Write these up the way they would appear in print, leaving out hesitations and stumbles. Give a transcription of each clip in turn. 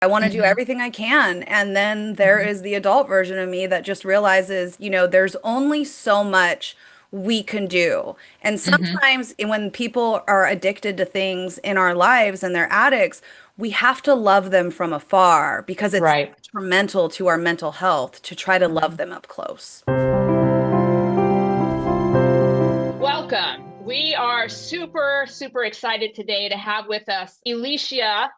I want to do Hmm. everything I can. And then there Hmm. is the adult version of me that just realizes, there's only so much we can do. And Hmm. sometimes when people are addicted to things in our lives and they're addicts, we have to love them from afar because it's Right. detrimental to our mental health to try to love Hmm. them up close. Welcome. We are super, super excited today to have with us Elicia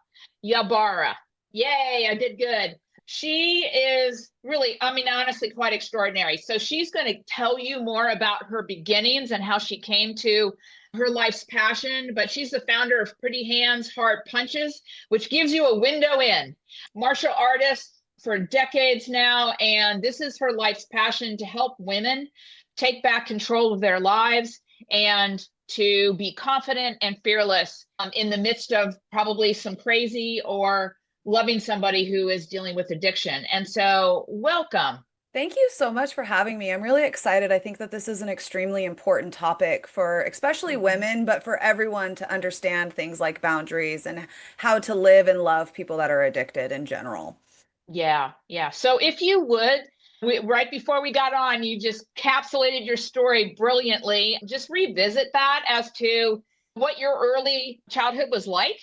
Ybarra. Yay, I did good. She is really, I mean, honestly, quite extraordinary. So she's going to tell you more about her beginnings and how she came to her life's passion. But she's the founder of Pretty Hands, Hard Punches, which gives you a window in. Martial artist for decades now, and this is her life's passion to help women take back control of their lives and to be confident and fearless in the midst of probably some crazy or loving somebody who is dealing with addiction. And so, welcome. Thank you so much for having me. I'm really excited. I think that this is an extremely important topic for especially Mhm. women, but for everyone to understand things like boundaries and how to live and love people that are addicted in general. Yeah, yeah. So, if you would, right before we got on, you just capsulated your story brilliantly. Just revisit that as to what your early childhood was like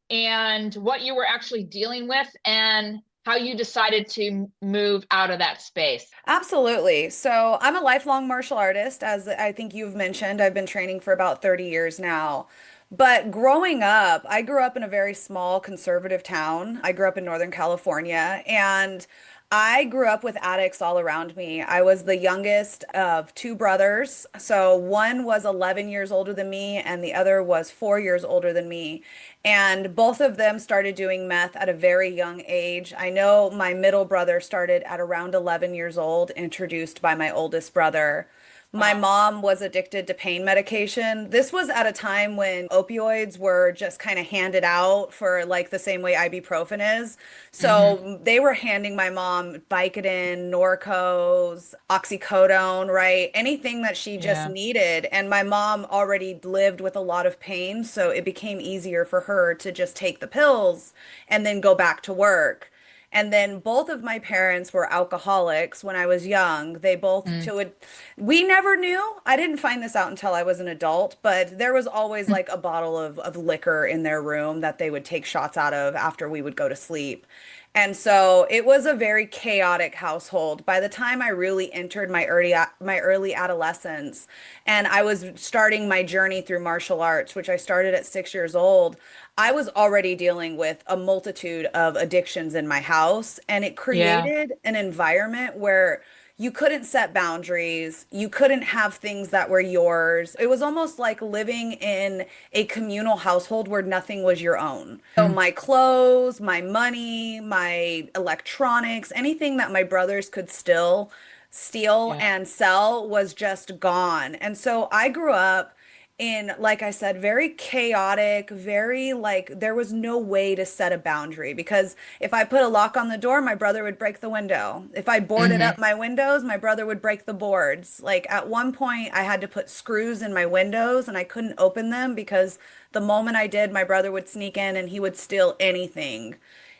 and what you were actually dealing with and how you decided to move out of that space. Absolutely. So I'm a lifelong martial artist, as I think you've mentioned. I've been training for about 30 years now. But growing up, I grew up in a very small conservative town. I grew up in Northern California, and I grew up with addicts all around me. I was the youngest of two brothers. So one was 11 years older than me, and the other was 4 years older than me. And both of them started doing meth at a very young age. I know my middle brother started at around 11 years old, introduced by my oldest brother. My Wow. mom was addicted to pain medication. This was at a time when opioids were just kind of handed out for like the same way ibuprofen is. Hmm. So they were handing my mom Vicodin, Norcos, oxycodone, right? Anything that she just Yeah. needed. And my mom already lived with a lot of pain, so it became easier for her to just take the pills and then go back to work. And then both of my parents were alcoholics when I was young. They both Mm. to it. We never knew. I didn't find this out until I was an adult, but there was always like a bottle of liquor in their room that they would take shots out of after we would go to sleep. And so it was a very chaotic household. By the time I really entered my early adolescence and I was starting my journey through martial arts, which I started at 6 years old, I was already dealing with a multitude of addictions in my house, and it Yeah. created an environment where you couldn't set boundaries. You couldn't have things that were yours. It was almost like living in a communal household where nothing was your own. So Mm. my clothes, my money, my electronics, anything that my brothers could still steal Yeah. and sell was just gone. And so I grew up in, like I said, very chaotic, very like there was no way to set a boundary because if I put a lock on the door, my brother would break the window. If I boarded Hmm. up my windows, my brother would break the boards. Like at one point, I had to put screws in my windows and I couldn't open them because the moment I did, my brother would sneak in and he would steal anything.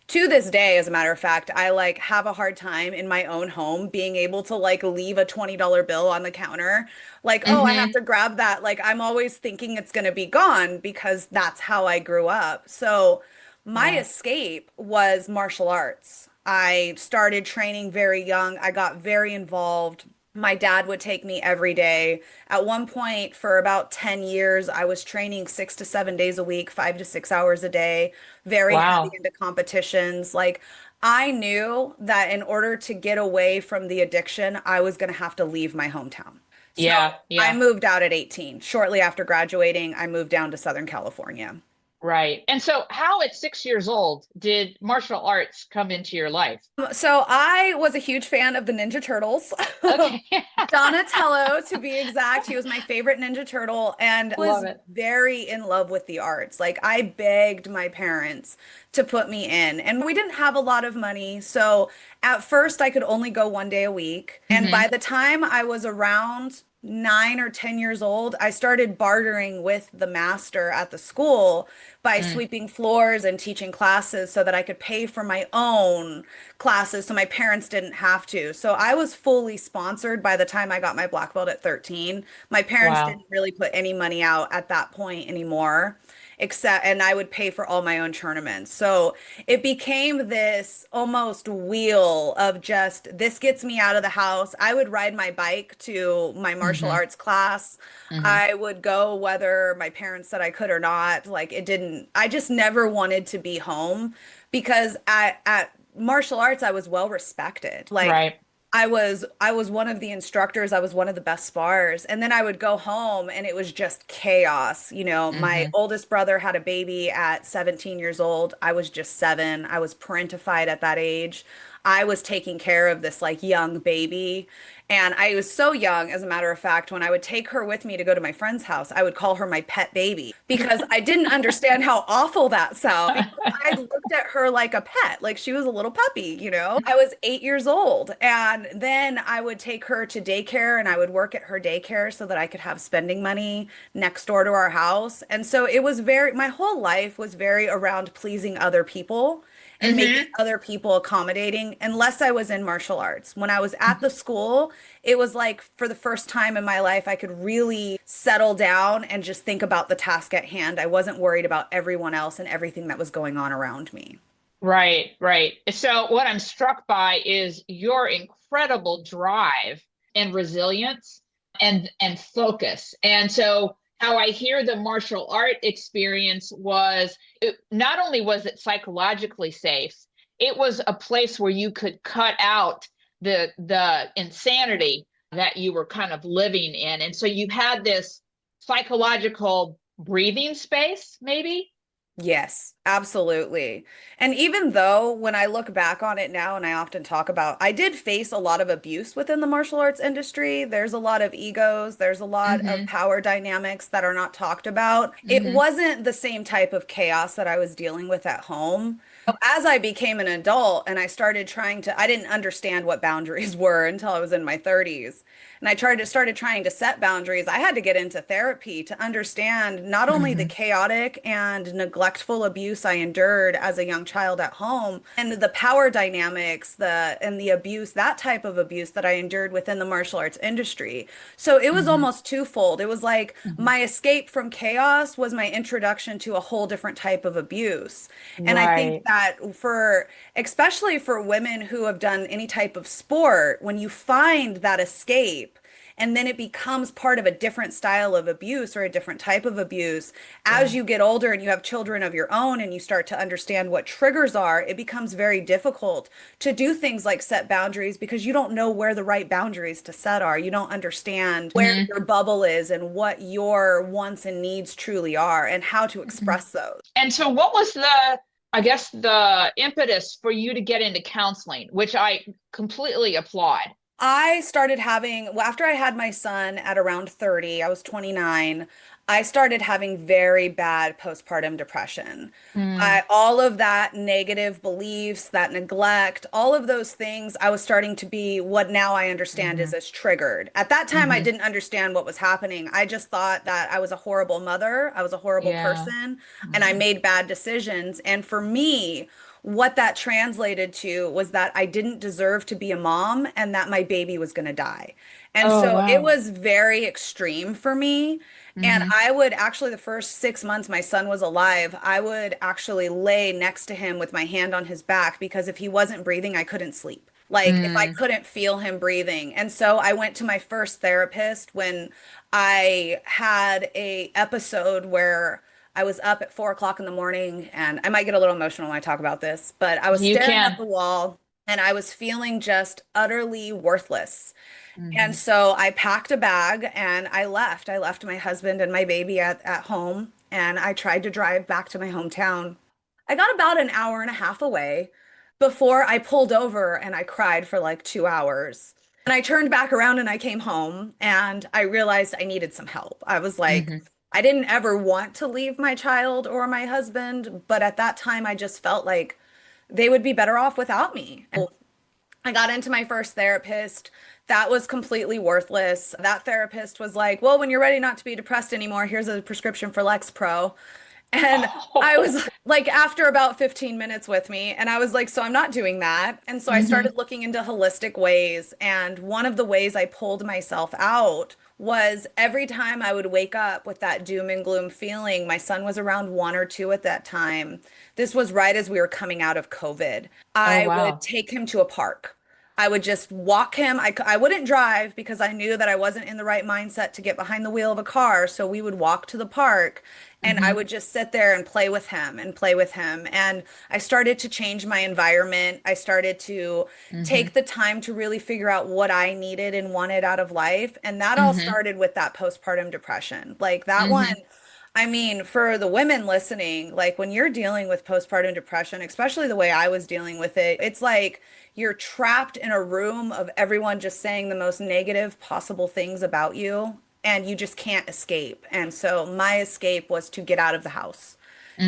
To this day, as a matter of fact, I like have a hard time in my own home being able to like leave a $20 bill on the counter. Like, oh, I have Hmm. to grab that. Like, I'm always thinking it's going to be gone because that's how I grew up. So, my Yeah. escape was martial arts. I started training very young. I got very involved. My dad would take me every day. At one point, for about 10 years, I was training 6 to 7 days a week, 5 to 6 hours a day, very heavy Wow. into competitions. Like, I knew that in order to get away from the addiction, I was going to have to leave my hometown. So Yeah. I Yeah. moved out at 18. Shortly after graduating, I moved down to Southern California. Right. And so, how at 6 years old did martial arts come into your life? So I was a huge fan of the Ninja Turtles. Okay. Donatello, to be exact, he was my favorite Ninja Turtle and Love was it. very in love with the arts. Like I begged my parents to put me in, and we didn't have a lot of money. So at first I could only go one day a week. And Hmm. by the time I was around 9 or 10 years old, I started bartering with the master at the school by Mm, sweeping floors and teaching classes so that I could pay for my own classes so my parents didn't have to. So I was fully sponsored by the time I got my black belt at 13. My parents wow. didn't really put any money out at that point anymore, except, and I would pay for all my own tournaments. So it became this almost wheel of just this gets me out of the house. I would ride my bike to my martial Hmm. arts class. Hmm. I would go whether my parents said I could or not. Like it didn't, I just never wanted to be home because at martial arts I was well respected. Like Right. I was one of the instructors. I was one of the best spars. And then I would go home and it was just chaos. You know, my Hmm. oldest brother had a baby at 17 years old. I was just 7. I was parentified at that age. I was taking care of this like young baby. And I was so young, as a matter of fact, when I would take her with me to go to my friend's house, I would call her my pet baby because I didn't understand how awful that sounded because I looked at her like a pet, like she was a little puppy, you know? I was 8 years old. And then I would take her to daycare and I would work at her daycare so that I could have spending money next door to our house. And so it was very, my whole life was very around pleasing other people and making Hmm. other people accommodating, unless I was in martial arts. When I was at the school, it was like for the first time in my life, I could really settle down and just think about the task at hand. I wasn't worried about everyone else and everything that was going on around me. Right, right. So what I'm struck by is your incredible drive and resilience and focus. And so how I hear the martial art experience was not only was it psychologically safe, it was a place where you could cut out the insanity that you were kind of living in. And so you had this psychological breathing space, maybe? Yes, absolutely. And even though when I look back on it now, and I often talk about, I did face a lot of abuse within the martial arts industry. There's a lot of egos, there's a lot of Hmm. power dynamics that are not talked about. It Hmm. wasn't the same type of chaos that I was dealing with at home. As I became an adult and I started trying to, I didn't understand what boundaries were until I was in my 30s. And I started trying to set boundaries. I had to get into therapy to understand not only the Hmm. chaotic and neglectful abuse I endured as a young child at home and the power dynamics, the abuse, that type of abuse that I endured within the martial arts industry. So it was Hmm. almost twofold. It was like Hmm. my escape from chaos was my introduction to a whole different type of abuse. And I think Right. that for, especially for women who have done any type of sport, when you find that escape, and then it becomes part of a different style of abuse or a different type of abuse. As Yeah. you get older and you have children of your own and you start to understand what triggers are, it becomes very difficult to do things like set boundaries because you don't know where the right boundaries to set are. You don't understand where Hmm. your bubble is and what your wants and needs truly are and how to Hmm. express those. And so what was I guess, the impetus for you to get into counseling, which I completely applaud? I started having, well, after I had my son at around 30, I was 29, I started having very bad postpartum depression. Mm, All of that negative beliefs, that neglect, all of those things, I was starting to be what now I understand is hmm. as triggered. At that time, I Hmm. didn't understand what was happening. I just thought that I was a horrible mother, I was a horrible Yeah. person, and I Hmm. made bad decisions. And for me, what that translated to was that I didn't deserve to be a mom and that my baby was going to die. And Oh, so it wow. was very extreme for me. And Hmm. I would actually, the first 6 months my son was alive, I would actually lay next to him with my hand on his back because if he wasn't breathing, I couldn't sleep. Like if I Mm, couldn't feel him breathing. And so I went to my first therapist when I had a episode where I was up at 4 o'clock in the morning, and I might get a little emotional when I talk about this, but I was you staring at can. the wall and I was feeling just utterly worthless. And Hmm. so I packed a bag and I left. I left my husband and my baby at home and I tried to drive back to my hometown. I got about an hour and a half away before I pulled over and I cried for like 2 hours. And I turned back around and I came home and I realized I needed some help. I was like, Hmm. I didn't ever want to leave my child or my husband, but at that time I just felt like they would be better off without me. I got into my first therapist. That was completely worthless. That therapist was like, well, when you're ready not to be depressed anymore, here's a prescription for Lexapro. And I Oh. was like, after about 15 minutes with me, and I was like, so I'm not doing that. And so I Hmm. started looking into holistic ways. And one of the ways I pulled myself out was every time I would wake up with that doom and gloom feeling. My son was around 1 or 2 at that time. This was right as we were coming out of COVID. Oh, I would wow. take him to a park. I would just walk him. I wouldn't drive because I knew that I wasn't in the right mindset to get behind the wheel of a car. So we would walk to the park and I Hmm. would just sit there and play with him and play with him. And I started to change my environment. I started to Hmm. take the time to really figure out what I needed and wanted out of life. And that all Hmm. started with that postpartum depression. Like that one, Hmm. I mean, for the women listening, like when you're dealing with postpartum depression, especially the way I was dealing with it, it's like you're trapped in a room of everyone just saying the most negative possible things about you, and you just can't escape. And so my escape was to get out of the house,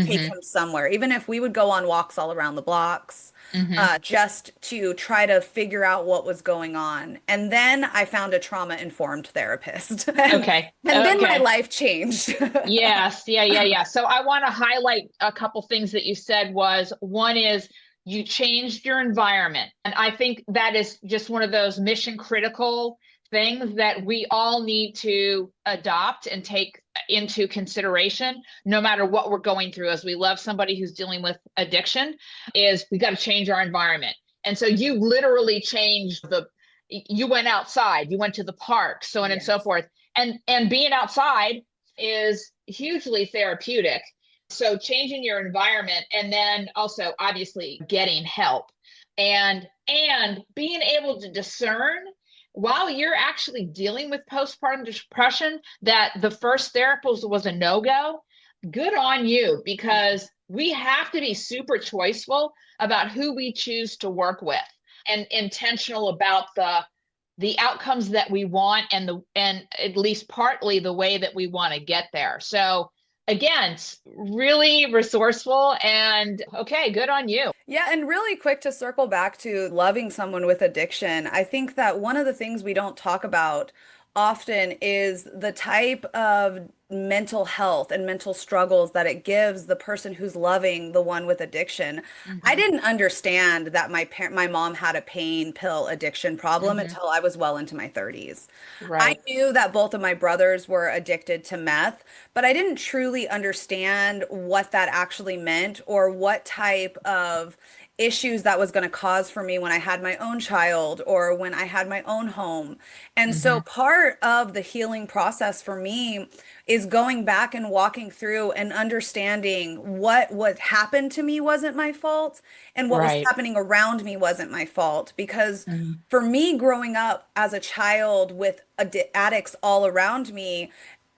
take Hmm. him somewhere, even if we would go on walks all around the blocks, Hmm. just to try to figure out what was going on. And then I found a trauma-informed therapist, Okay. and then my Okay. life changed. Yes. Yeah. Yeah. Yeah. So I want to highlight a couple things that you said was one is you changed your environment. And I think that is just one of those mission critical things that we all need to adopt and take into consideration, no matter what we're going through. As we love somebody who's dealing with addiction, is we got to change our environment. And so you literally changed you went outside, you went to the park, so on and so Yes. forth. And being outside is hugely therapeutic. So changing your environment and then also obviously getting help and being able to discern while you're actually dealing with postpartum depression that the first therapist was a no-go. Good on you, because we have to be super choiceful about who we choose to work with and intentional about the outcomes that we want and at least partly the way that we want to get there. So again, really resourceful and okay, good on you. Yeah, and really quick to circle back to loving someone with addiction, I think that one of the things we don't talk about often is the type of mental health and mental struggles that it gives the person who's loving the one with addiction. I Hmm. didn't understand that my mom had a pain pill addiction problem Hmm. until I was well into my 30s. I Right. knew that both of my brothers were addicted to meth, but I didn't truly understand what that actually meant or what type of issues that was going to cause for me when I had my own child or when I had my own home. And so Hmm. part of the healing process for me is going back and walking through and understanding what happened to me wasn't my fault and what was Right. happening around me wasn't my fault. Because Hmm. for me, growing up as a child with addicts all around me,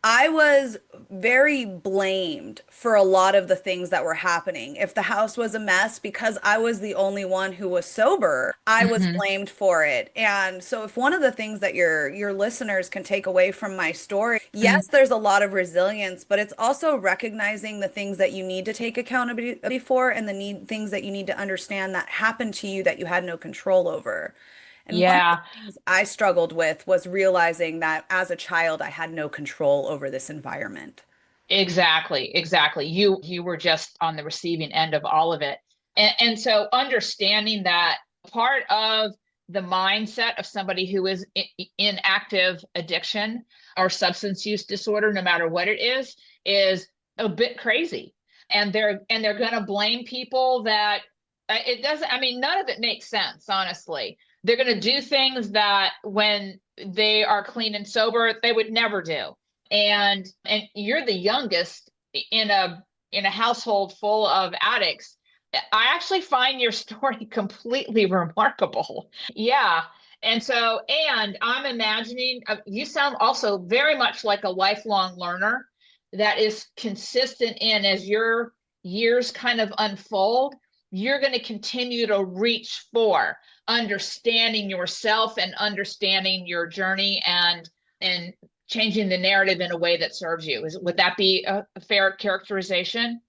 I was very blamed for a lot of the things that were happening. If the house was a mess because I was the only one who was sober, I was Hmm. blamed for it. And so if one of the things that your listeners can take away from my story, Hmm. yes, there's a lot of resilience, but it's also recognizing the things that you need to take accountability for and the things that you need to understand that happened to you that you had no control over. And one of the Yeah. things I struggled with was realizing that as a child, I had no control over this environment. Exactly, exactly. You were just on the receiving end of all of it. And so understanding that part of the mindset of somebody who is in active addiction or substance use disorder, no matter what it is a bit crazy. And they're going to blame people that it doesn't, I mean, none of it makes sense, honestly. They're going to do things that when they are clean and sober, they would never do. And you're the youngest in a household full of addicts. I actually find your story completely remarkable. Yeah. And I'm imagining you sound also very much like a lifelong learner that is consistent in as your years kind of unfold, you're going to continue to reach for understanding yourself and understanding your journey and changing the narrative in a way that serves you. Would that be a fair characterization?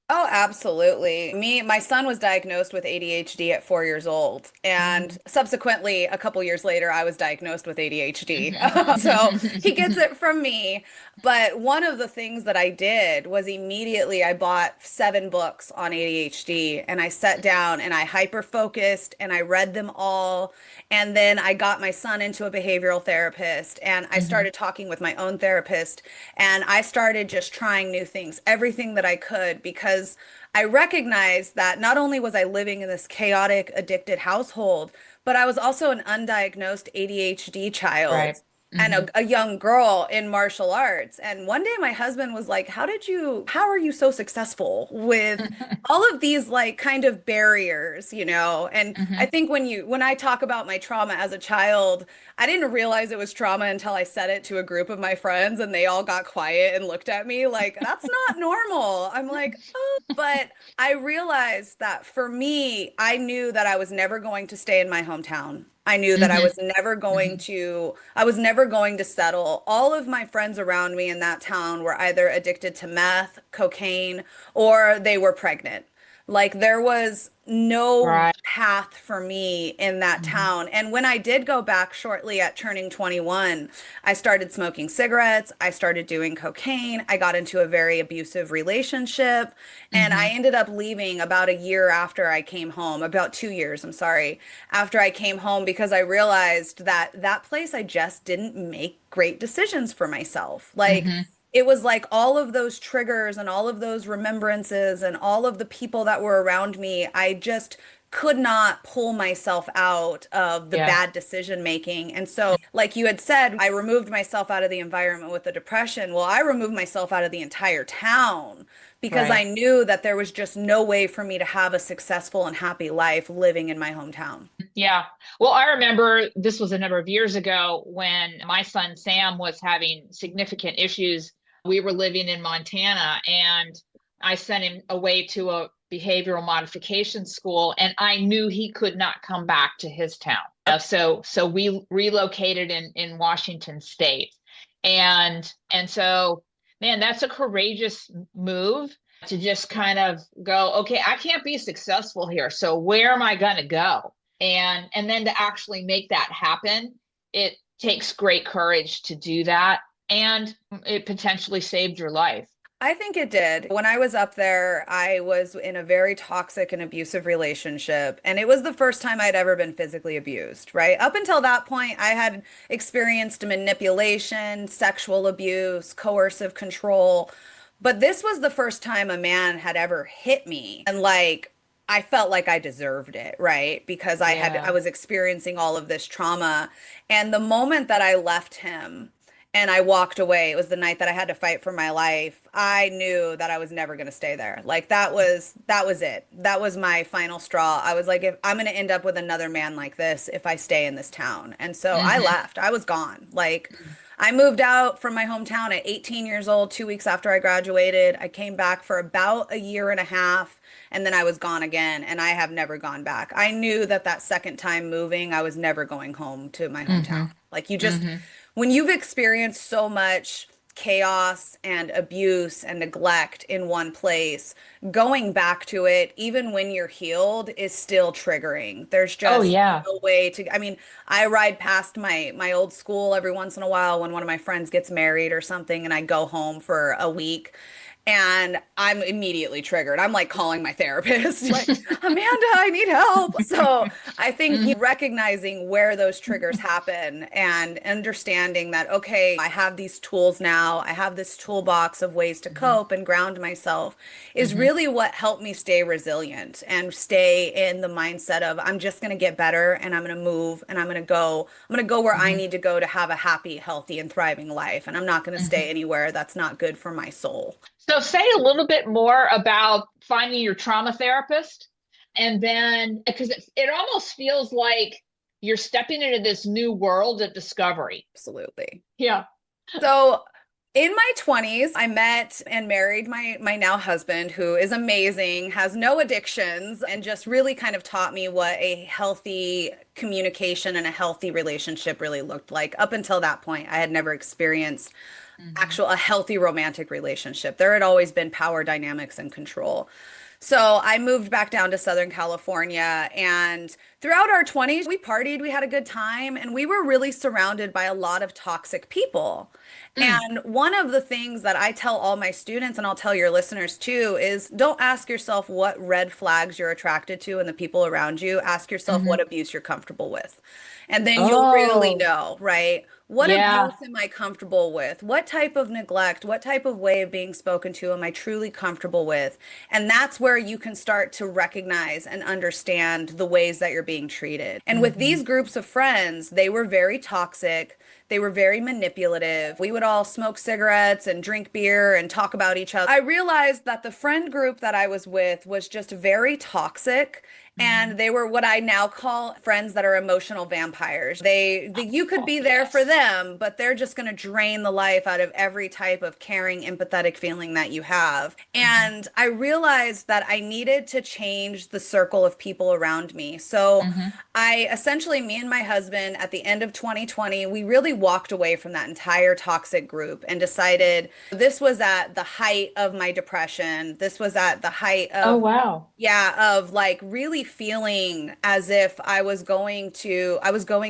Oh, absolutely. My son was diagnosed with ADHD at 4 years old. And Hmm. subsequently, a couple years later, I was diagnosed with ADHD. So he gets Hmm. it from me. But one of the things that I did was immediately I bought 7 books on ADHD and I sat down and I hyper focused and I read them all. And then I got my son into a behavioral therapist and I Hmm. started talking with my own therapist and I started just trying new things, everything that I could, because I recognized that not only was I living in this chaotic, addicted household, but I was also an undiagnosed ADHD child Right. and Hmm. a young girl in martial arts. And one day my husband was like, how are you so successful with all of these like kind of barriers, you know? And I Hmm. think when I talk about my trauma as a child, I didn't realize it was trauma until I said it to a group of my friends and they all got quiet and looked at me like, that's not normal. I'm like, oh, but I realized that for me, I knew that I was never going to stay in my hometown. I knew that Hmm. Hmm. I was never going to settle. All of my friends around me in that town were either addicted to meth, cocaine, or they were pregnant. Like there was no Right. path for me in that Hmm. town. And when I did go back shortly at turning 21, I started smoking cigarettes. I started doing cocaine. I got into a very abusive relationship. And I Hmm. ended up leaving about a year after I came home, about 2 years, I'm sorry, after I came home because I realized that that place I just didn't make great decisions for myself. Like, Hmm. it was like all of those triggers and all of those remembrances and all of the people that were around me, I just could not pull myself out of the Yeah. bad decision making. And so, like you had said, I removed myself out of the environment with the depression. Well, I removed myself out of the entire town because I Right. knew that there was just no way for me to have a successful and happy life living in my hometown. Yeah. Well, I remember this was a number of years ago when my son Sam was having significant issues. We were living in Montana and I sent him away to a behavioral modification school and I knew he could not come back to his town. So we relocated in Washington State. And so man, that's a courageous move to just kind of go, okay, I can't be successful here. So where am I going to go? And then to actually make that happen, it takes great courage to do that, and it potentially saved your life. I think it did. When I was up there, I was in a very toxic and abusive relationship, and it was the first time I'd ever been physically abused, right? Up until that point, I had experienced manipulation, sexual abuse, coercive control, but this was the first time a man had ever hit me. And like, I felt like I deserved it, right? Because I Yeah. was experiencing all of this trauma. And the moment that I left him, and I walked away. It was the night that I had to fight for my life. I knew that I was never going to stay there. Like that was it. That was my final straw. I was like, if I'm going to end up with another man like this if I stay in this town. And so I Hmm. left. I was gone. Like I moved out from my hometown at 18 years old, 2 weeks after I graduated. I came back for about a year and a half, and then I was gone again, and I have never gone back. I knew that that second time moving, I was never going home to my hometown. Hmm. Like you just, Hmm. when you've experienced so much chaos and abuse and neglect in one place, going back to it, even when you're healed, is still triggering. There's Oh just yeah. no way to, I mean, I ride past my old school every once in a while when one of my friends gets married or something and I go home for a week and I'm immediately triggered. I'm like calling my therapist, like, Amanda, I need help. So I think Hmm. recognizing where those triggers happen and understanding that, okay, I have these tools now, I have this toolbox of ways to Hmm. cope and ground myself is Hmm. really what helped me stay resilient and stay in the mindset of I'm just going to get better and I'm going to move and I'm going to go where I Hmm. need to go to have a happy, healthy, and thriving life. And I'm not going to stay Hmm. anywhere that's not good for my soul. So say a little bit more about finding your trauma therapist, and then because it almost feels like you're stepping into this new world of discovery. Absolutely. Yeah. So in my 20s, I met and married my now husband, who is amazing, has no addictions, and just really kind of taught me what a healthy communication and a healthy relationship really looked like. Up until that point, I had never experienced Hmm. a healthy romantic relationship. There had always been power dynamics and control. So I moved back down to Southern California, and throughout our 20s, we partied, we had a good time, and we were really surrounded by a lot of toxic people. Mm. And one of the things that I tell all my students, and I'll tell your listeners too, is don't ask yourself what red flags you're attracted to in the people around you. Ask yourself what Hmm. abuse you're comfortable with. And then you'll really Oh, know, right? What yeah. abuse am I comfortable with? What type of neglect, what type of way of being spoken to am I truly comfortable with? And that's where you can start to recognize and understand the ways that you're being treated. And with Hmm. these groups of friends, they were very toxic. They were very manipulative. We would all smoke cigarettes and drink beer and talk about each other. I realized that the friend group that I was with was just very toxic. Hmm. And they were what I now call friends that are emotional vampires. You could Oh, be there for yes. them, but they're just going to drain the life out of every type of caring, empathetic feeling that you have. Hmm. And I realized that I needed to change the circle of people around me. So Hmm. me and my husband, at the end of 2020, we really walked away from that entire toxic group and decided this was at the height of my depression. This was at the height Oh, of wow. yeah, of like really feeling as if I was going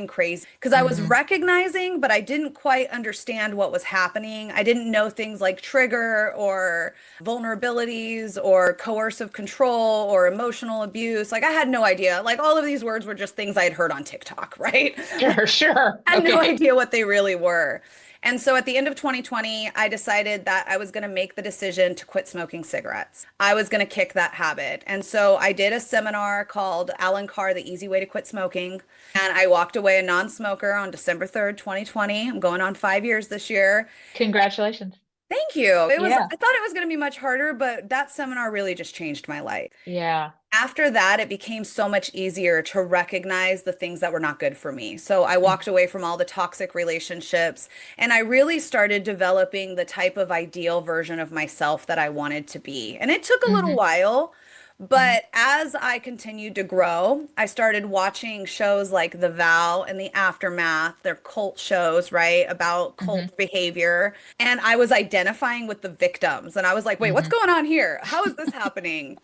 crazy because I was Hmm. recognizing, but I didn't quite understand what was happening. I didn't know things like trigger or vulnerabilities or coercive control or emotional abuse. Like I had no idea. Like all of these words were just things I had heard on TikTok, right? Sure, sure. I had no Okay. idea what they really were. And so at the end of 2020, I decided that I was going to make the decision to quit smoking cigarettes. I was going to kick that habit. And so I did a seminar called Alan Carr, The Easy Way to Quit Smoking. And I walked away a non-smoker on December 3rd, 2020. I'm going on 5 years this year. Congratulations. Thank you. Yeah. I thought it was going to be much harder, but that seminar really just changed my life. Yeah. After that, it became so much easier to recognize the things that were not good for me. So I walked away from all the toxic relationships and I really started developing the type of ideal version of myself that I wanted to be. And it took a little Hmm. while, Hmm. but as I continued to grow, I started watching shows like The Vow and The Aftermath. They're cult shows, right? About Hmm. cult behavior. And I was identifying with the victims. And I was like, wait, what's Hmm. going on here? How is this happening?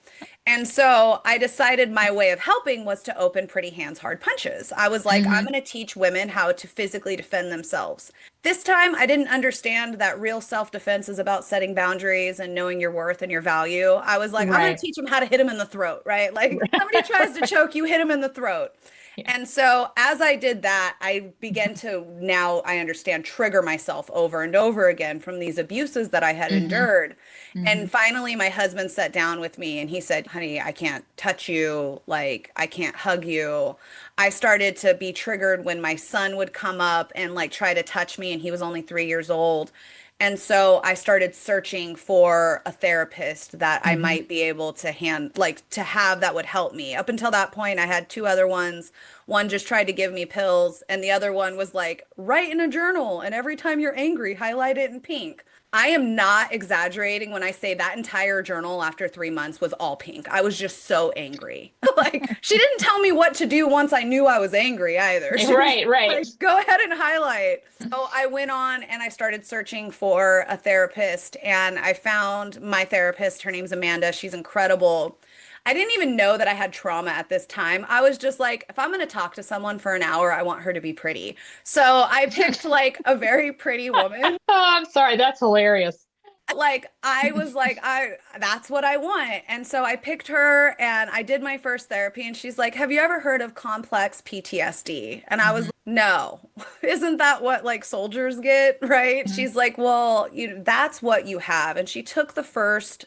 And so I decided my way of helping was to open Pretty Hands, Hard Punches. I was like, I'm Hmm. going to teach women how to physically defend themselves. This time, I didn't understand that real self-defense is about setting boundaries and knowing your worth and your value. I was like, I'm going to Right. teach them how to hit them in the throat, right? Like somebody tries to choke you, hit them in the throat. Yeah. And so as I did that, I began to now I understand trigger myself over and over again from these abuses that I had Hmm. endured. Hmm. And finally, my husband sat down with me and he said, honey, I can't touch you. Like, I can't hug you. I started to be triggered when my son would come up and like try to touch me, and he was only 3 years old. And so I started searching for a therapist that I Hmm. might be able to like to have that would help me. Up until that point, I had two other ones. One just tried to give me pills, and the other one was like, write in a journal, and every time you're angry, highlight it in pink. I am not exaggerating when I say that entire journal after 3 months was all pink. I was just so angry. Like, she didn't tell me what to do once I knew I was angry either. She was Right, right. like, go ahead and highlight. So I went on and I started searching for a therapist, and I found my therapist. Her name's Amanda. She's incredible. I didn't even know that I had trauma at this time. I was just like, if I'm going to talk to someone for an hour, I want her to be pretty. So I picked like a very pretty woman. Oh, I'm sorry. That's hilarious. Like I was like, I that's what I want. And so I picked her and I did my first therapy, and she's like, have you ever heard of complex PTSD? And I was Hmm. like, no. Isn't that what like soldiers get, right? Hmm. She's like, well, that's what you have. And she took the first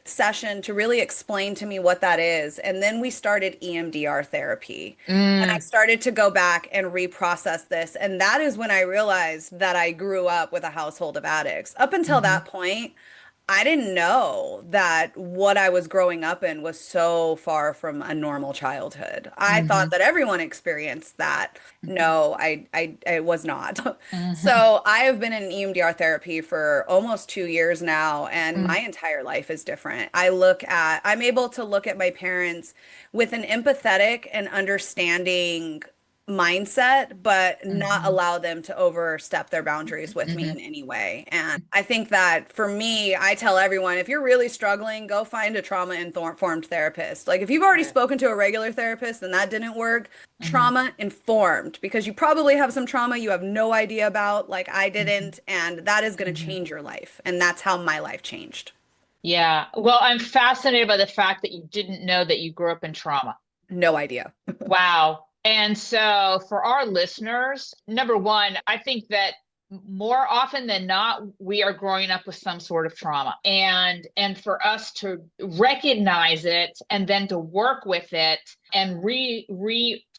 session to really explain to me what that is. And then we started EMDR therapy. And I Mm. started to go back and reprocess this. And that is when I realized that I grew up with a household of addicts. Up until Hmm. that point, I didn't know that what I was growing up in was so far from a normal childhood. I thought Hmm. that everyone experienced that. Hmm. No, I was not. Hmm. So I have been in EMDR therapy for almost 2 years now, and my Mm. entire life is different. I'm able to look at my parents with an empathetic and understanding mindset, but not Hmm. allow them to overstep their boundaries with me Hmm. in any way. And I think that for me, I tell everyone, if you're really struggling, go find a trauma-informed therapist. Like if you've already Right. spoken to a regular therapist and that didn't work, Hmm. trauma-informed, because you probably have some trauma you have no idea about, like I Hmm. didn't, and that is going to Hmm. change your life. And that's how my life changed. Yeah. Well, I'm fascinated by the fact that you didn't know that you grew up in trauma. No idea. Wow. And so for our listeners, number one, I think that more often than not, we are growing up with some sort of trauma. And for us to recognize it and then to work with it and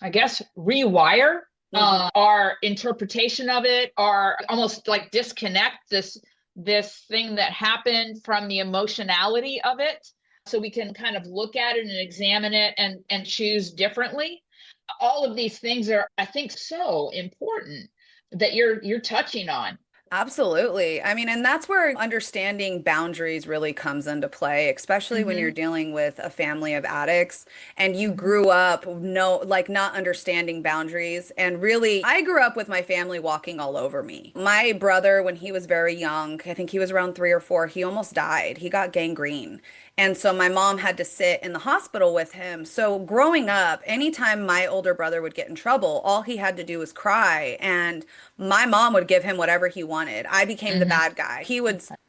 I guess rewire Mhm. our interpretation of it, or almost like disconnect this thing that happened from the emotionality of it, so we can kind of look at it and examine it and choose differently. All of these things are, I think, so important that you're touching on. Absolutely. I mean, and that's where understanding boundaries really comes into play, especially when you're Hmm. dealing with a family of addicts and you Hmm. grew up like not understanding boundaries. And really, I grew up with my family walking all over me. My brother, when he was very young, I think he was around 3 or 4, he almost died. He got gangrene. And so my mom had to sit in the hospital with him. So growing up, anytime my older brother would get in trouble, all he had to do was cry. And my mom would give him whatever he wanted. I became the Hmm. bad guy.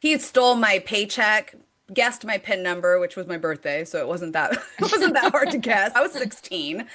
He stole my paycheck, guessed my PIN number, which was my birthday, so it wasn't that it wasn't that hard to guess. I was 16.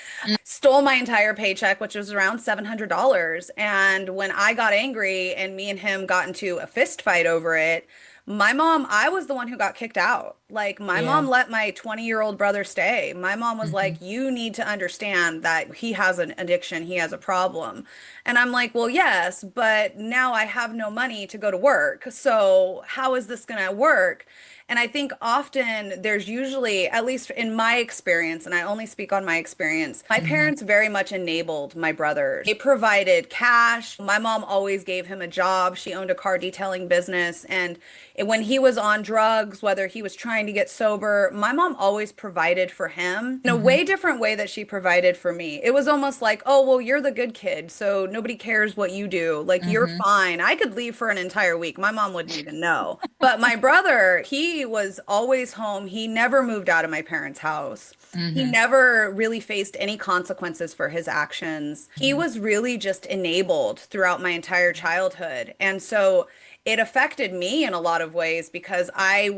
Stole my entire paycheck, which was around $700. And when I got angry and me and him got into a fist fight over it, I was the one who got kicked out. Like, my mom Yeah. let my 20-year-old brother stay. My mom was Hmm. like, you need to understand that he has an addiction, he has a problem. And I'm like, well, yes, but now I have no money to go to work. So, how is this going to work? And I think often there's usually, at least in my experience, and I only speak on my experience, my Hmm. parents very much enabled my brothers. They provided cash. My mom always gave him a job. She owned a car detailing business. And when he was on drugs, whether he was trying to get sober, my mom always provided for him in a Hmm. way different way that she provided for me. It was almost like, oh, well, you're the good kid, so nobody cares what you do. Like, you're Hmm. fine. I could leave for an entire week. My mom wouldn't even know. But my brother, he was always home. He never moved out of my parents' house. He Hmm. never really faced any consequences for his actions. He Hmm. was really just enabled throughout my entire childhood. And so it affected me in a lot of ways because I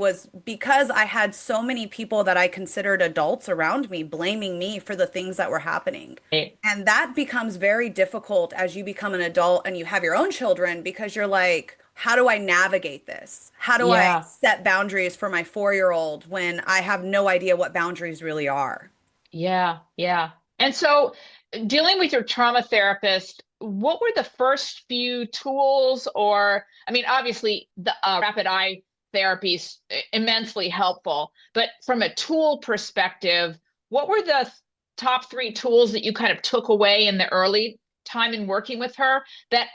had so many people that I considered adults around me blaming me for the things that were happening. Right. And that becomes very difficult as you become an adult and you have your own children because you're like, how do I navigate this? How do I Yeah. set boundaries for my 4-year-old when I have no idea what boundaries really are? Yeah. Yeah. And so, dealing with your trauma therapist, what were the first few tools? Or, I mean, obviously, the rapid eye therapy is immensely helpful, but from a tool perspective, what were the top three tools that you kind of took away in the early time in working with her that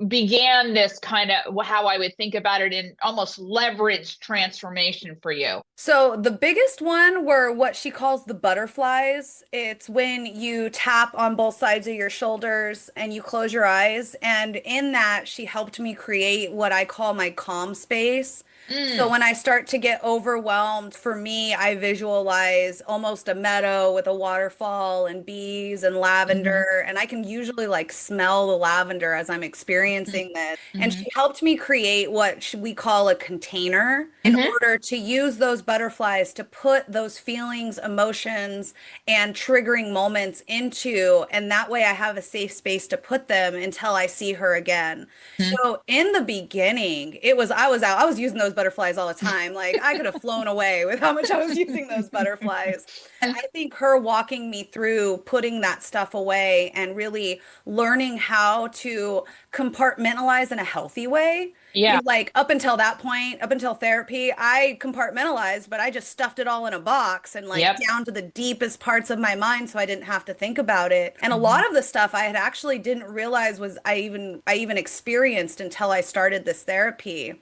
began this kind of, how I would think about it, in almost leverage transformation for you? So the biggest one were what she calls the butterflies. It's when you tap on both sides of your shoulders and you close your eyes. And in that, she helped me create what I call my calm space. So Mm. when I start to get overwhelmed, for me, I visualize almost a meadow with a waterfall and bees and Hmm. lavender. And I can usually like smell the lavender as I'm experiencing this. And Hmm. she helped me create what we call a container in Hmm. order to use those butterflies to put those feelings, emotions, and triggering moments into. And that way I have a safe space to put them until I see her again. Hmm. So in the beginning, I was using those butterflies all the time. Like I could have flown away with how much I was using those butterflies. But I think her walking me through putting that stuff away and really learning how to compartmentalize in a healthy way. You Yeah. know, like up until that point, up until therapy, I compartmentalized, but I just stuffed it all in a box and like Yep. down to the deepest parts of my mind so I didn't have to think about it. And a Hmm. lot of the stuff I had actually didn't realize was I even experienced until I started this therapy.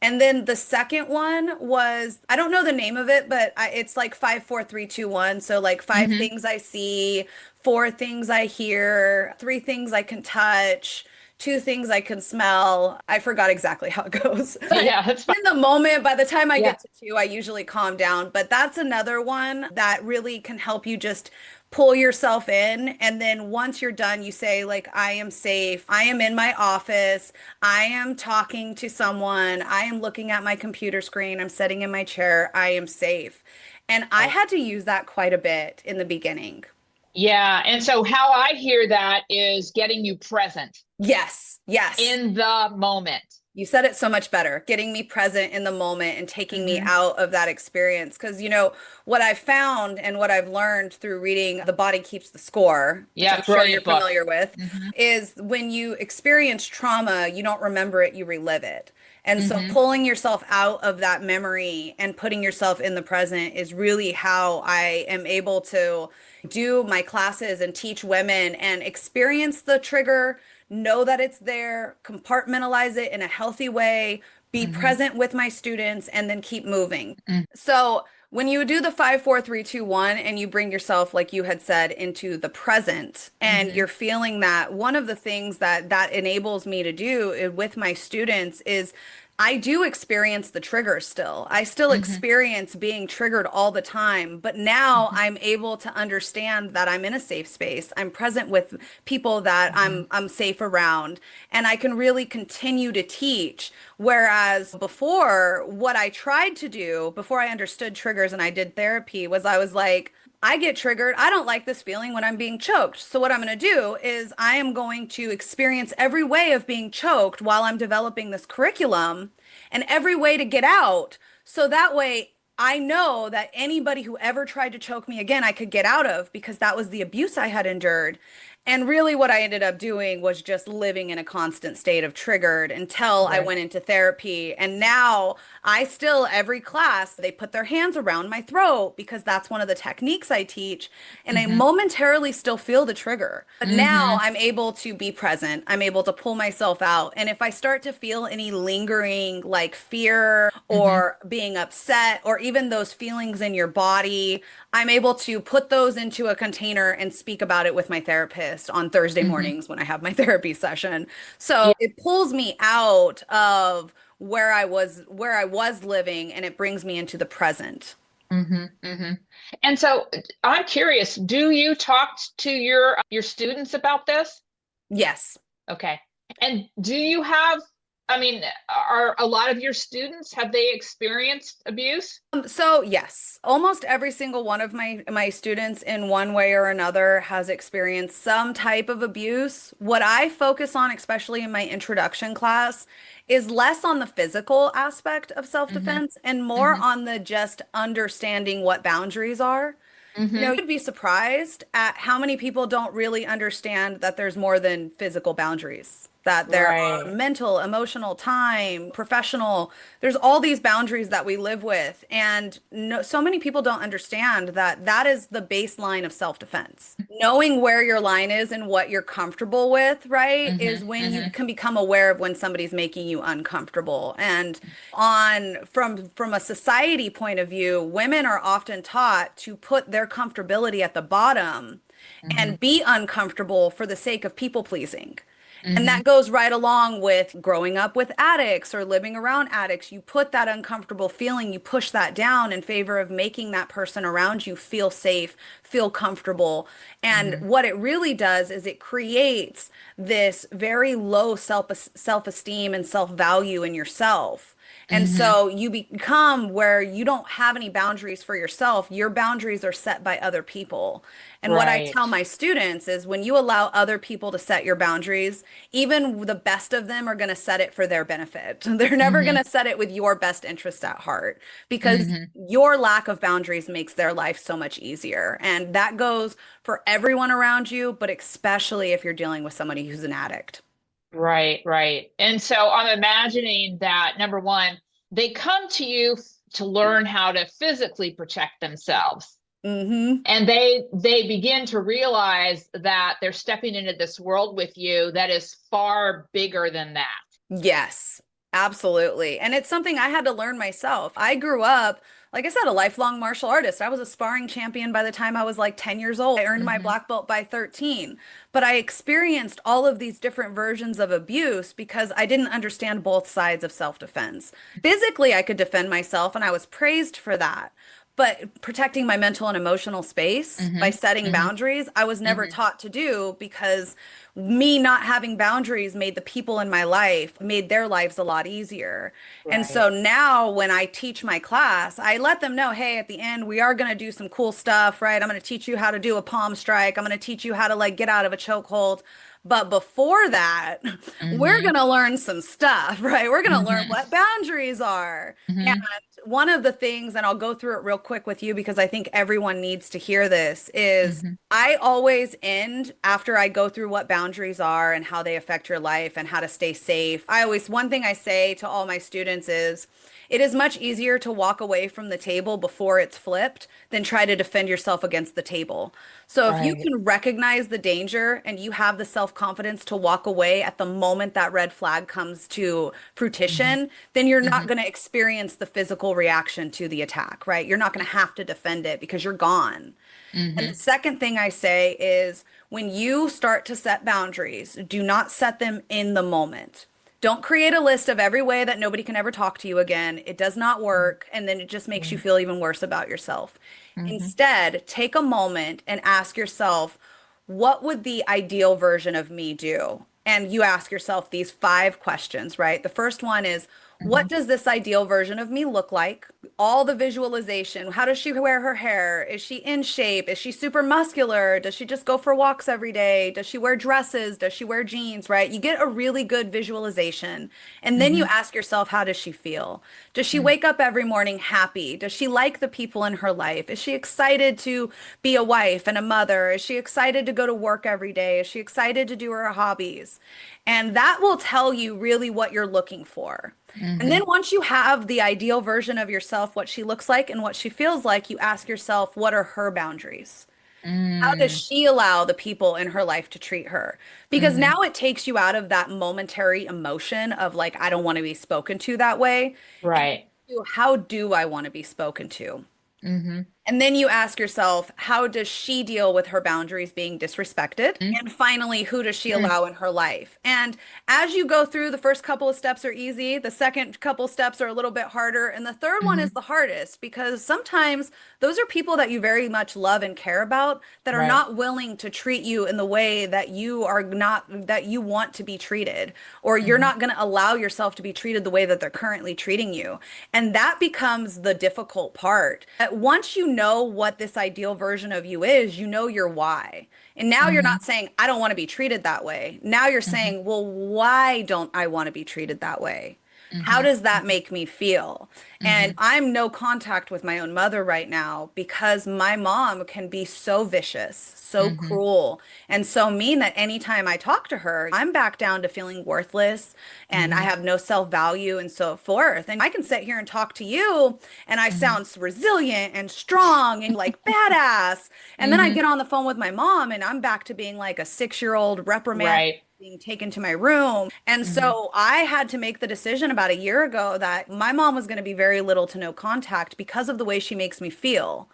And then the second one was, I don't know the name of it, but it's like 5, 4, 3, 2, 1. So like five Hmm. things I see, four things I hear, three things I can touch, two things I can smell. I forgot exactly how it goes. But Yeah, that's fine. in the moment, by the time I Yeah. get to two, I usually calm down. But that's another one that really can help you just pull yourself in. And then once you're done, you say, like, I am safe. I am in my office. I am talking to someone. I am looking at my computer screen. I'm sitting in my chair. I am safe. And I Right. had to use that quite a bit in the beginning. Yeah. And so how I hear that is getting you present Yes, yes. in the moment. You said it so much better, getting me present in the moment and taking me Hmm. out of that experience. Because, what I've found and what I've learned through reading The Body Keeps the Score, which I'm Yeah, sure you're brilliant book. familiar with, Hmm. is when you experience trauma, you don't remember it, you relive it. And so Hmm. pulling yourself out of that memory and putting yourself in the present is really how I am able to do my classes and teach women and experience the trigger, know that it's there, compartmentalize it in a healthy way, be Hmm. present with my students, and then keep moving. So when you do the 5, 4, 3, 2, 1 and you bring yourself, like you had said, into the present and Hmm. you're feeling that, one of the things that enables me to do with my students is I do experience the triggers still. I still Hmm. experience being triggered all the time, but now Hmm. I'm able to understand that I'm in a safe space. I'm present with people that Hmm. I'm safe around, and I can really continue to teach. Whereas before, what I tried to do before I understood triggers and I did therapy was I was like, I get triggered. I don't like this feeling when I'm being choked. So what I'm going to do is I am going to experience every way of being choked while I'm developing this curriculum and every way to get out. So that way I know that anybody who ever tried to choke me again, I could get out of because that was the abuse I had endured. And really, what I ended up doing was just living in a constant state of triggered until I Right. went into therapy. And now I still, every class, they put their hands around my throat because that's one of the techniques I teach. And I Hmm. momentarily still feel the trigger. But now Hmm. I'm able to be present. I'm able to pull myself out. And if I start to feel any lingering, like fear Hmm. or being upset, or even those feelings in your body, I'm able to put those into a container and speak about it with my therapist on Thursday Hmm. mornings when I have my therapy session. So Yeah. it pulls me out of where I was living and it brings me into the present. Hmm. Hmm. And so I'm curious, do you talk to your students about this? Yes. Okay. And do you have, I mean, are a lot of your students, have they experienced abuse? So yes, almost every single one of my students in one way or another has experienced some type of abuse. What I focus on, especially in my introduction class, is less on the physical aspect of Hmm. self-defense and more Hmm. on the just understanding what boundaries are. Hmm. You'd be surprised at how many people don't really understand that there's more than physical boundaries, that there are Right. mental, emotional, time, professional. There's all these boundaries that we live with. And no, so many people don't understand that that is the baseline of self-defense. Knowing where your line is and what you're comfortable with, right, Hmm. is when you Hmm. can become aware of when somebody's making you uncomfortable. And from a society point of view, women are often taught to put their comfortability at the bottom Hmm. and be uncomfortable for the sake of people pleasing. And Hmm. that goes right along with growing up with addicts or living around addicts. You put that uncomfortable feeling, you push that down in favor of making that person around you feel safe, feel comfortable. And Hmm. what it really does is it creates this very low self-esteem and self-value in yourself. And Hmm. so you become where you don't have any boundaries for yourself. Your boundaries are set by other people. And what I Right. tell my students is when you allow other people to set your boundaries, even the best of them are going to set it for their benefit. They're never going Hmm. to set it with your best interest at heart because Hmm. your lack of boundaries makes their life so much easier. And that goes for everyone around you, but especially if you're dealing with somebody who's an addict. Right, right. And so I'm imagining that number one, they come to you to learn how to physically protect themselves. Hmm. And they begin to realize that they're stepping into this world with you that is far bigger than that. Yes. Absolutely. And it's something I had to learn myself. I grew up, like I said, a lifelong martial artist. I was a sparring champion by the time I was like 10 years old. I earned my Hmm. black belt by 13. But I experienced all of these different versions of abuse because I didn't understand both sides of self-defense. Physically, I could defend myself, and I was praised for that. But protecting my mental and emotional space by Hmm. setting Hmm. boundaries, I was never Hmm. taught to do because me not having boundaries made the people in my life, made their lives a lot easier. And Right. so now when I teach my class, I let them know, hey, at the end, we are going to do some cool stuff, right? I'm going to teach you how to do a palm strike. I'm going to teach you how to like get out of a chokehold. But before that, we're Hmm. going to learn some stuff, right? We're going to learn Hmm. what boundaries are. And Hmm. one of the things, and I'll go through it real quick with you because I think everyone needs to hear this, is Hmm. I always end after I go through what boundaries are and how they affect your life and how to stay safe. One thing I say to all my students is, it is much easier to walk away from the table before it's flipped than try to defend yourself against the table. So if you Right. can recognize the danger and you have the self-confidence to walk away at the moment that red flag comes to Hmm. fruition, then you're not Hmm. going to experience the physical reaction to the attack, right? You're not going to have to defend it because you're gone. And the Hmm. second thing I say is when you start to set boundaries, do not set them in the moment. Don't create a list of every way that nobody can ever talk to you again. It does not work. And then it just makes you feel even worse about yourself. Hmm. Instead, take a moment and ask yourself, what would the ideal version of me do? And you ask yourself these five questions, right? The first one is, what Hmm. does this ideal version of me look like? All the visualization. How does she wear her hair? Is she in shape? Is she super muscular? Does she just go for walks every day? Does she wear dresses? Does she wear jeans, right? You get a really good visualization. And then you Hmm. ask yourself, how does she feel? Does she wake up every morning happy? Does she like the people in her life? Is she excited to be a wife and a mother? Is she excited to go to work every day? Is she excited to do her hobbies? And that will tell you really what you're looking for. And then Hmm. once you have the ideal version of yourself, what she looks like and what she feels like, you ask yourself, what are her boundaries? How does Hmm. she allow the people in her life to treat her? Because Hmm. now it takes you out of that momentary emotion of like, I don't want to be spoken to that way. And Right. how do I want to be spoken to? Hmm. And then you ask yourself, how does she deal with her boundaries being disrespected? And finally, who does she Hmm. allow in her life? And as you go through, the first couple of steps are easy. The second couple steps are a little bit harder. And the third one is Hmm. the hardest because sometimes those are people that you very much love and care about that are Right. not willing to treat you in the way that you are not, that you want to be treated, or you're Hmm. not going to allow yourself to be treated the way that they're currently treating you. And that becomes the difficult part. Once you know what this ideal version of you is, you know your why. And now you're Hmm. not saying, I don't want to be treated that way. Now you're Hmm. saying, well, why don't I want to be treated that way? How Hmm. does that make me feel? And Hmm. I'm no contact with my own mother right now because my mom can be so vicious, so Hmm. cruel, and so mean that anytime I talk to her, I'm back down to feeling worthless and I Hmm. have no self-value and so forth. And I can sit here and talk to you and I Hmm. sound resilient and strong and like badass. And then I Hmm. get on the phone with my mom and I'm back to being like a 6-year-old reprimand Right. being taken to my room. And Hmm. so I had to make the decision about a year ago that my mom was going to be very little to no contact because of the way she makes me feel.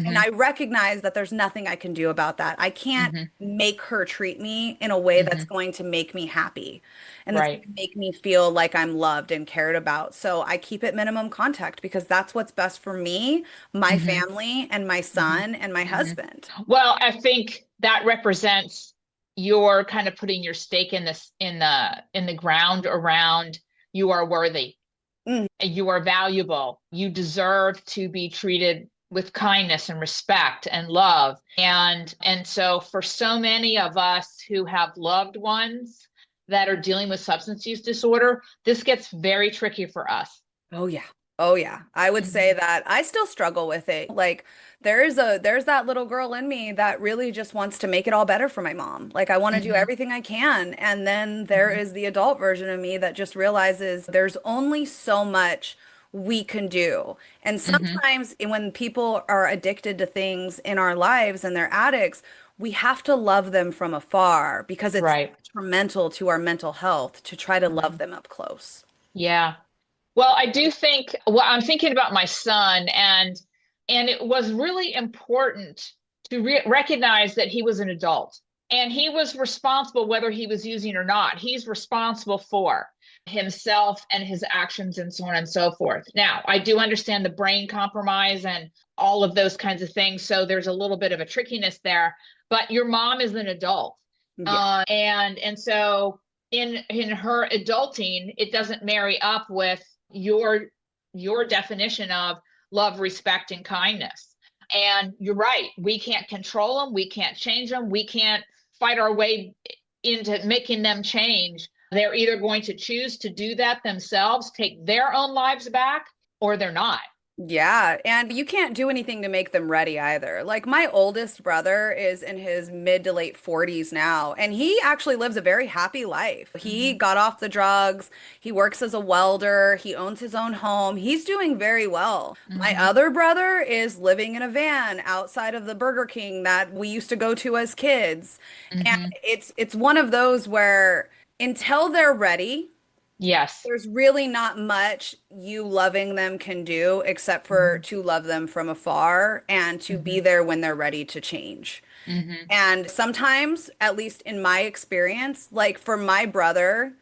And Hmm. I recognize that there's nothing I can do about that. I can't Hmm. make her treat me in a way that's Hmm. going to make me happy and that's going Right. to make me feel like I'm loved and cared about. So I keep it minimum contact because that's what's best for me, my Hmm. family, and my Hmm. son and my Hmm. husband. Well, I think that represents your kind of putting your stake in this in the ground around you are worthy, Mm. you are valuable, you deserve to be treated with kindness and respect and love. And so for so many of us who have loved ones that are dealing with substance use disorder, this gets very tricky for us. Oh yeah. Oh yeah. I would say Hmm. that I still struggle with it. Like there's that little girl in me that really just wants to make it all better for my mom. Like I want to do Hmm. everything I can. And then there Hmm. is the adult version of me that just realizes there's only so much we can do. And Hmm. sometimes when people are addicted to things in our lives and they're addicts, we have to love them from afar because it's Right. detrimental to our mental health to try to love Hmm. them up close. Yeah. Well, I do think, well, I'm thinking about my son, and it was really important to recognize that he was an adult and he was responsible whether he was using or not. He's responsible for himself and his actions and so on and so forth. Now, I do understand the brain compromise and all of those kinds of things, so there's a little bit of a trickiness there, but your mom is an adult. Yeah. And so in her adulting, it doesn't marry up with your definition of love, respect, and kindness. And you're right. We can't control them. We can't change them. We can't fight our way into making them change. They're either going to choose to do that themselves, take their own lives back, or they're not. Yeah, and you can't do anything to make them ready either. Like my oldest brother is in his mid to late 40s now, and he actually lives a very happy life. He Mm-hmm. got off the drugs, he works as a welder, he owns his own home. He's doing very well. My Mm-hmm. other brother is living in a van outside of the Burger King that we used to go to as kids. And Mm-hmm. it's one of those where until they're ready, Yes. there's really not much you loving them can do except for Mm-hmm. to love them from afar and to be Mm-hmm. there when they're ready to change. Mm-hmm. And sometimes, at least in my experience, like for my brother,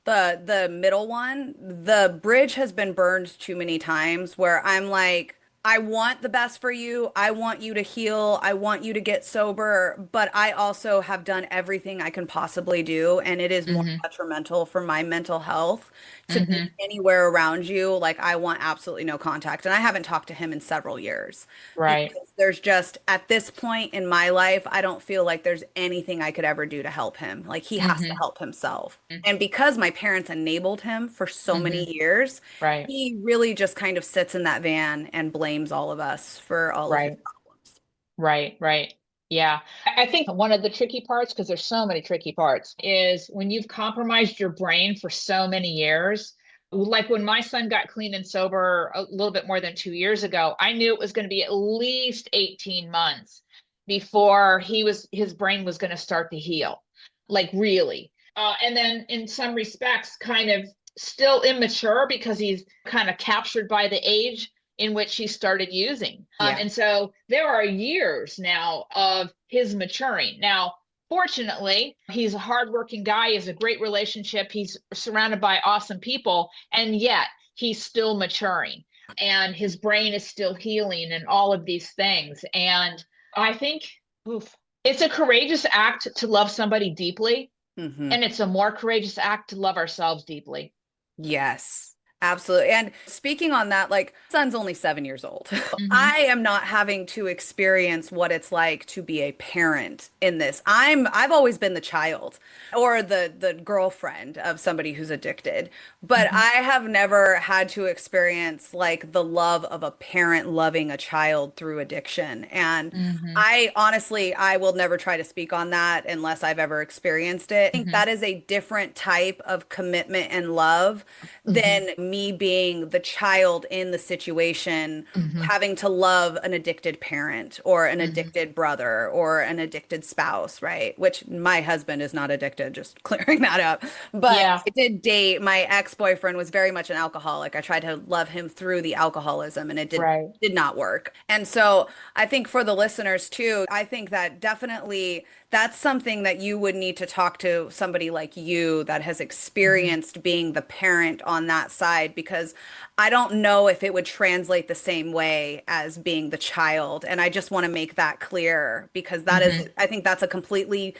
the middle one, the bridge has been burned too many times where I'm like, I want the best for you. I want you to heal. I want you to get sober, but I also have done everything I can possibly do, and it is more Mm-hmm. detrimental for my mental health to be Mm-hmm. anywhere around you. Like I want absolutely no contact, and I haven't talked to him in several years Right. because there's just at this point in my life, I don't feel like there's anything I could ever do to help him. Like he has to Mm-hmm. help himself. And because my parents enabled him for so Mm-hmm. many years, Right. he really just kind of sits in that van and blames all of us for all of his Right. problems. Right, right. Yeah. I think one of the tricky parts, because there's so many tricky parts, is when you've compromised your brain for so many years. Like when my son got clean and sober a little bit more than 2 years ago, I knew it was going to be at least 18 months before his brain was going to start to heal. Like really. And then in some respects, kind of still immature because he's kind of captured by the age in which he started using. Yeah. And so there are years now of his maturing. Now, fortunately, he's a hardworking guy. He has a great relationship. He's surrounded by awesome people, and yet he's still maturing, and his brain is still healing, and all of these things. And I think, oof, it's a courageous act to love somebody deeply, Hmm. and it's a more courageous act to love ourselves deeply. Yes, absolutely. And speaking on that, like, son's only 7 years old. Mm-hmm. I am not having to experience what it's like to be a parent in this. I've always been the child or the girlfriend of somebody who's addicted, but Mm-hmm. I have never had to experience like the love of a parent loving a child through addiction. And Mm-hmm. I honestly, I will never try to speak on that unless I've ever experienced it. I think Mm-hmm. that is a different type of commitment and love Mm-hmm. than me being the child in the situation, Mm-hmm. having to love an addicted parent or an Mm-hmm. addicted brother or an addicted spouse, right? Which my husband is not addicted, just clearing that up. But Yeah. I did date my ex-boyfriend was very much an alcoholic. I tried to love him through the alcoholism and it Right. did not work. And so I think for the listeners too, I think that definitely that's something that you would need to talk to somebody like you that has Hmm. experienced being the parent on that side because I don't know if it would translate the same way as being the child. And I just want to make that clear because that is, Hmm. I think that's a completely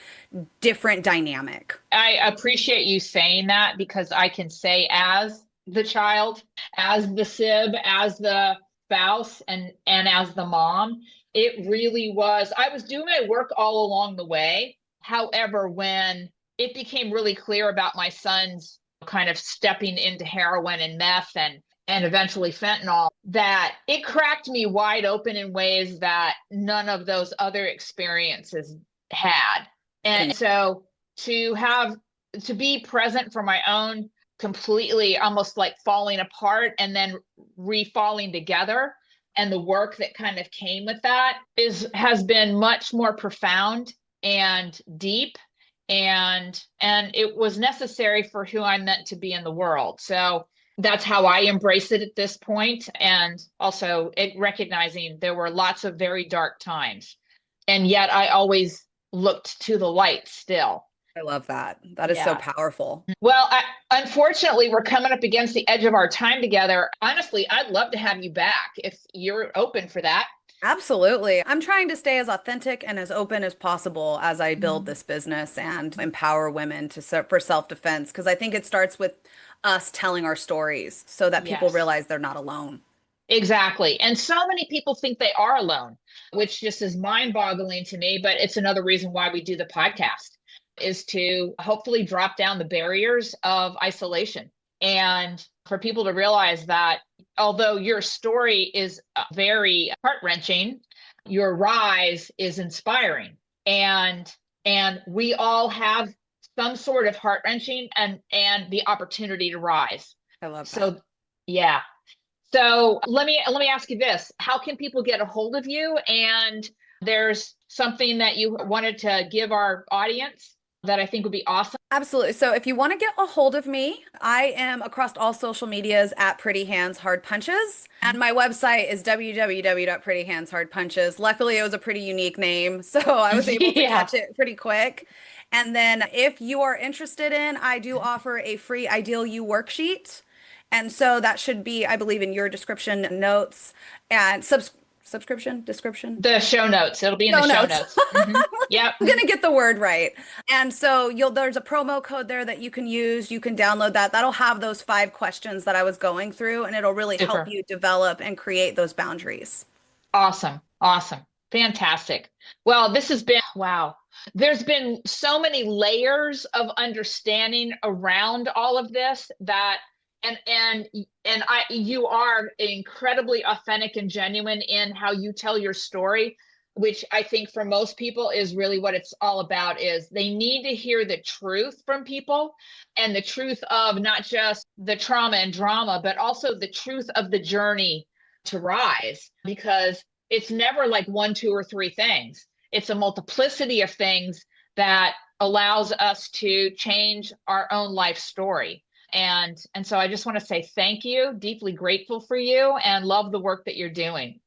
different dynamic. I appreciate you saying that because I can say as the child, as the sib, as the spouse, and as the mom, it really was. I was doing my work all along the way. However, when it became really clear about my son's kind of stepping into heroin and meth and eventually fentanyl, that it cracked me wide open in ways that none of those other experiences had. Can And so to have to be present for my own completely almost like falling apart and then refalling together, and the work that kind of came with that is has been much more profound and deep, and it was necessary for who I'm meant to be in the world. So that's how I embrace it at this point. And also recognizing there were lots of very dark times. And yet I always looked to the light still. I love that. That is so Yeah. powerful. Well, unfortunately, we're coming up against the edge of our time together. Honestly, I'd love to have you back if you're open for that. Absolutely. I'm trying to stay as authentic and as open as possible as I build Mhm. this business and empower women for self-defense because I think it starts with us telling our stories so that people Yes. realize they're not alone. Exactly. And so many people think they are alone, which just is mind-boggling to me, but it's another reason why we do the podcast is to hopefully drop down the barriers of isolation and for people to realize that although your story is very heart-wrenching, your rise is inspiring. And we all have some sort of heart-wrenching and the opportunity to rise. I love that. So yeah. So let me ask you this. How can people get a hold of you? And there's something that you wanted to give our audience that I think would be awesome. Absolutely. So if you want to get a hold of me, I am across all social medias at Pretty Hands Hard Punches. And my website is www.prettyhandshardpunches. Luckily, it was a pretty unique name, so I was able to Yeah. catch it pretty quick. And then if you are interested in, I do offer a free Ideal You worksheet. And so that should be, I believe, in your description notes and subscription, description. The show notes. It'll be in the Show show notes. notes. Yep. I'm gonna get the word right. And so there's a promo code there that you can use. You can download that. That'll have those 5 questions that I was going through, and it'll really help Super. you develop and create those boundaries. Awesome. Awesome. Fantastic. Well, this has been, wow. There's been so many layers of understanding around all of this that and and you are incredibly authentic and genuine in how you tell your story, which I think for most people is really what it's all about is they need to hear the truth from people and the truth of not just the trauma and drama, but also the truth of the journey to rise because it's never like one, two, or three things. It's a multiplicity of things that allows us to change our own life story. And so I just want to say thank you, deeply grateful for you, and love the work that you're doing.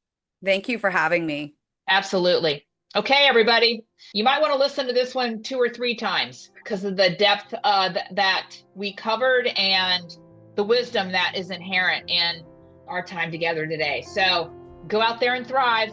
Thank you for having me. Absolutely. Okay, everybody, you might want to listen to this one 2 or 3 times because of the depth that we covered and the wisdom that is inherent in our time together today. So go out there and thrive.